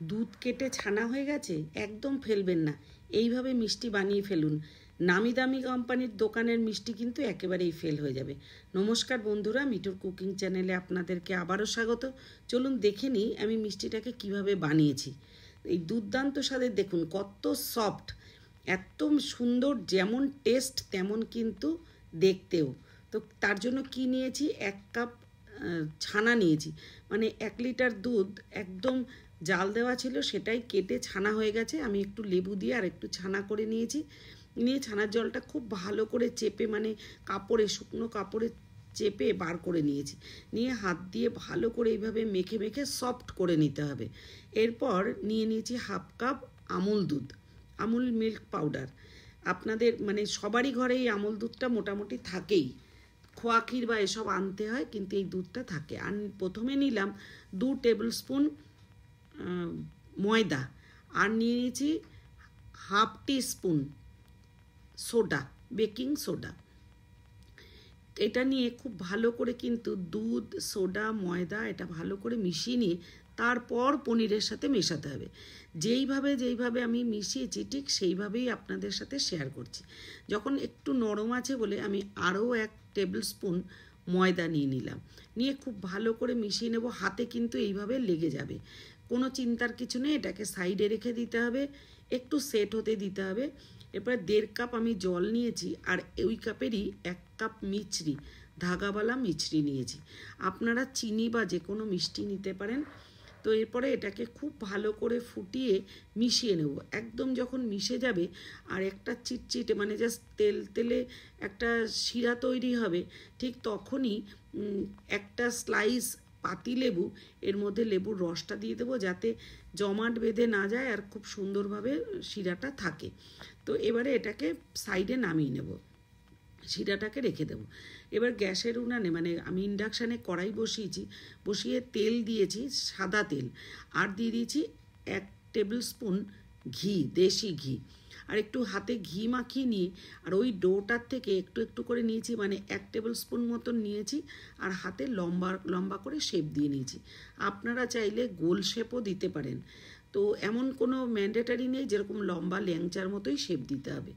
দুধ কেটে ছানা হয়ে গেছে, একদম ফেলবেন না, এইভাবে মিষ্টি বানিয়ে ফেলুন। নামি দামি কোম্পানির দোকানের মিষ্টি কিন্তু একেবারেই ফেল হয়ে যাবে। নমস্কার বন্ধুরা, মিঠুর কুকিং চ্যানেলে আপনাদেরকে আবারও স্বাগত। চলুন দেখে নিই আমি মিষ্টিটাকে কিভাবে বানিয়েছি। এই দুর্দান্ত স্বাদের, দেখুন কত সফট, এত সুন্দর, যেমন টেস্ট তেমন কিন্তু দেখতেও। তো তার জন্য কি নিয়েছি, 1 কাপ ছানা নিয়েছি, মানে 1 লিটার দুধ একদম জাল দেওয়া ছিল, সেটাই কেটে ছানা হয়ে গেছে। আমি একটু লেবু দিয়ে আর একটু ছানা করে নিয়েছি। নিয়ে ছানার জলটা খুব ভালো করে চেপে, মানে কাপড়ে, শুকনো কাপড়ে চেপে বার করে নিয়েছি। নিয়ে হাত দিয়ে ভালো করে এইভাবে মেখে মেখে সফট করে নিতে হবে। এরপর নিয়ে নিয়েছি 1/2 কাপ আমুল দুধ, আমুল মিল্ক পাউডার। আপনাদের মানে সবারই ঘরে এই আমুল দুধটা মোটামুটি থাকেই, খোয়া ক্ষীর বা এসব আনতে হয়, কিন্তু এই দুধটা থাকে। আর প্রথমে নিলাম 2 টেবিল স্পুন ময়দা, আর নিয়ে নিয়েছি 1/2 টিস্পুন সোডা, বেকিং সোডা। এটা নিয়ে খুব ভালো করে কিন্তু দুধ, সোডা, ময়দা এটা ভালো করে মিশিয়ে নিয়ে তারপর পনিরের সাথে মেশাতে হবে। যেইভাবে আমি মিশিয়েছি ঠিক সেইভাবেই আপনাদের সাথে শেয়ার করছি। যখন একটু নরম আছে বলে আমি আরও 1 টেবিল স্পুন ময়দা নিয়ে নিলাম। নিয়ে খুব ভালো করে মিশিয়ে নেব। হাতে কিন্তু এইভাবে লেগে যাবে, কোনো চিন্তার কিছু নেই। এটাকে সাইডে রেখে দিতে হবে, একটু সেট হতে দিতে হবে। এরপরে 1.5 কাপ আমি জল নিয়েছি, আর ওই কাপেরই 1 কাপ মিছরি, ধাগাওয়ালা মিছরি নিয়েছি। আপনারা চিনি বা যে কোনো মিষ্টি নিতে পারেন। তো এরপরে এটাকে খুব ভালো করে ফুটিয়ে মিশিয়ে নেব। একদম যখন মিশে যাবে আর একটা চিটচিটে, মানে জাস্ট তেল তেলে একটা শিরা তৈরি হবে, ঠিক তখনই একটা স্লাইস পাতিলেবু, এর মধ্যে লেবুর রসটা দিয়ে দেবো, যাতে জমাট বেঁধে না যায় আর খুব সুন্দরভাবে শিরাটা থাকে। তো এবারে এটাকে সাইডে নামিয়ে নেব, শিরাটাকে রেখে দেবো। এবার গ্যাসের উনানে, মানে আমি ইন্ডাকশানে কড়াই বসিয়েছি, বসিয়ে তেল দিয়েছি, সাদা তেল, আর দিয়ে দিয়েছি 1 টেবিল স্পুন ঘি, দেশি ঘি। আর একটু হাতে ঘি মাখিয়ে নিয়ে, আর ওই ডোটার থেকে একটু একটু করে নিয়েছি, মানে 1 টেবিল স্পুন মতন নিয়েছি, আর হাতে লম্বা লম্বা করে শেপ দিয়ে নিয়েছি। আপনারা চাইলে গোল শেপও দিতে পারেন। তো এমন কোনো ম্যান্ডেটারি নেই, যেরকম লম্বা ল্যাংচার মতোই শেপ দিতে হবে।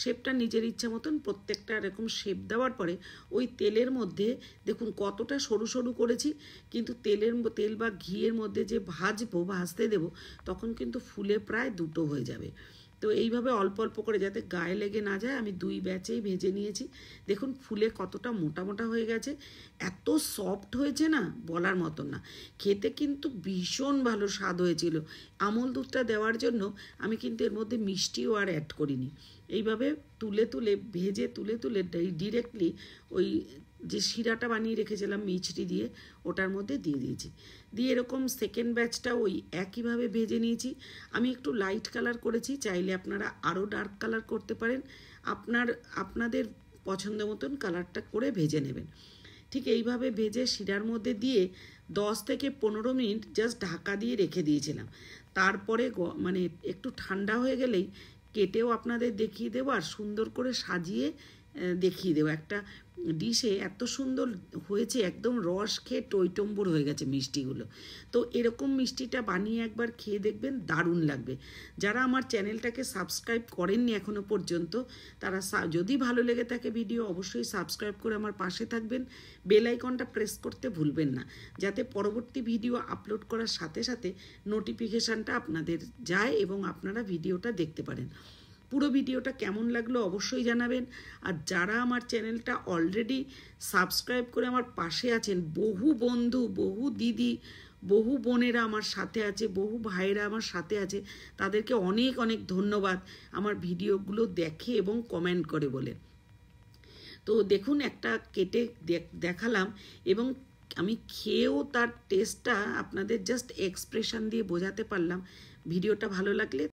শেপটা নিজের ইচ্ছা মতন প্রত্যেকটা এরকম শেপ দেওয়ার পরে ওই তেলের মধ্যে দেখুন কতটা সরু সরু করেছি, কিন্তু তেল বা ঘিয়ের মধ্যে যে ভাজতে দেবো, তখন কিন্তু ফুলে প্রায় 2টো হয়ে যাবে। তো এইভাবে অল্প অল্প করে, যাতে গায়ে লেগে না যায়, আমি 2 ব্যাচেই ভেজে নিয়েছি। দেখুন ফুলে কতটা মোটা মোটা হয়ে গেছে, এত সফট হয়েছে না, বলার মতন না। খেতে কিন্তু ভীষণ ভালো স্বাদ হয়েছিল। আমুল দুধটা দেওয়ার জন্য আমি কিন্তু এর মধ্যে মিষ্টিও আর অ্যাড করিনি। এইভাবে ভেজে তুলে ডিরেক্টলি ওই যে শিরাটা বানিয়ে রেখেছিলাম মিছরি দিয়ে, ওটার মধ্যে দিয়ে দিয়েছি। দিয়ে এরকম সেকেন্ড ব্যাচটা ওই একইভাবে ভেজে নিয়েছি। আমি একটু লাইট কালার করেছি, চাইলে আপনারা আরও ডার্ক কালার করতে পারেন। আপনাদের পছন্দ মতন কালারটা করে ভেজে নেবেন। ঠিক এইভাবে ভেজে শিরার মধ্যে দিয়ে 10 থেকে 15 মিনিট জাস্ট ঢাকা দিয়ে রেখে দিয়েছিলাম। তারপরে মানে একটু ঠান্ডা হয়ে গেলেই কেটেও আপনাদের দেখিয়ে দেবো, আর সুন্দর করে সাজিয়ে দেখিয়ে দেবো। একটা ডিশে এত সুন্দর হয়েছে, একদম রস খেয়ে টইটম্বুর হয়ে গেছে মিষ্টিগুলো। তো এরকম মিষ্টিটা বানিয়ে একবার খেয়ে দেখবেন, দারুণ লাগবে। যারা আমার চ্যানেলটাকে সাবস্ক্রাইব করেননি এখনও পর্যন্ত, তারা যদি ভালো লেগে থাকে ভিডিও, অবশ্যই সাবস্ক্রাইব করে আমার পাশে থাকবেন। বেল আইকনটা প্রেস করতে ভুলবেন না, যাতে পরবর্তী ভিডিও আপলোড করার সাথে সাথে নোটিফিকেশানটা আপনাদের যায় এবং আপনারা ভিডিওটা দেখতে পারেন। পুরো ভিডিওটা কেমন লাগলো অবশ্যই জানাবেন। আর যারা আমার চ্যানেলটা অলরেডি সাবস্ক্রাইব করে আমার পাশে আছেন, বহু বন্ধু, বহু দিদি, বহু বোনেরা আমার সাথে আছে, বহু ভাইয়েরা আমার সাথে আছে, তাদেরকে অনেক অনেক ধন্যবাদ আমার ভিডিওগুলো দেখে এবং কমেন্ট করে বলে। তো দেখুন একটা কেটে দেখালাম, এবং আমি খেয়েও তার টেস্টটা আপনাদের জাস্ট এক্সপ্রেশন দিয়ে বোঝাতে পারলাম। ভিডিওটা ভালো লাগলে